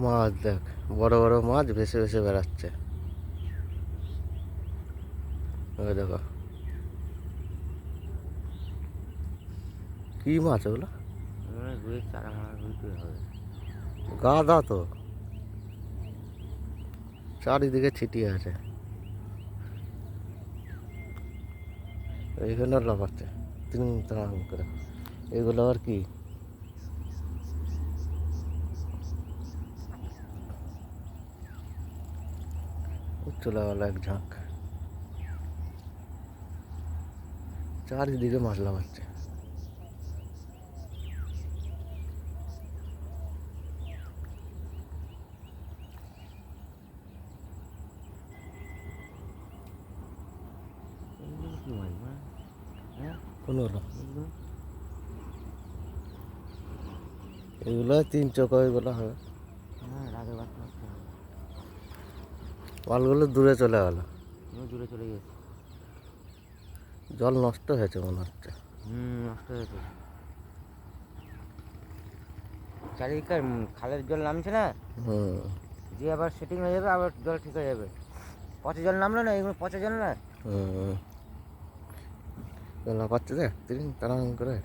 মাছ দেখ, বড় বড় মাছ ভেসে ভেসে বেড়াচ্ছে। ওই দেখো কি মাছ ওগুলো, রুই চারা মাছ, রুই টুই হবে। গাদা তো চারিদিকে ছিটিয়ে আছে। এইখানে লাফাচ্ছে তিন তারাম করে। এগুলো আবার কি? চলে গেল এক ঝাঁক, চারিদিকে মাছ লাফাচ্ছে। এগুলো কি মাছ মা? হ্যাঁ, কোনগুলো? এগুলো এগুলো তিন চোখ, এগুলো হবে। হ্যাঁ, রাতের বাচ্চা বাচ্চা হবে। মালগুলো দূরে চলে গেল, দূরে চলে গেছে। জল নষ্ট হয়েছে মনে হচ্ছে। নষ্ট হয়েছে। চারিদিককার খালের জল নামছে না, হুম। যে আবার সেটিং হয়ে যাবে, আবার জল ঠিক হয়ে যাবে। পচা জল নামলো না, এগুলো পচা জল না। হুম, লাফাচ্ছে দেখ তিন তারাম করে।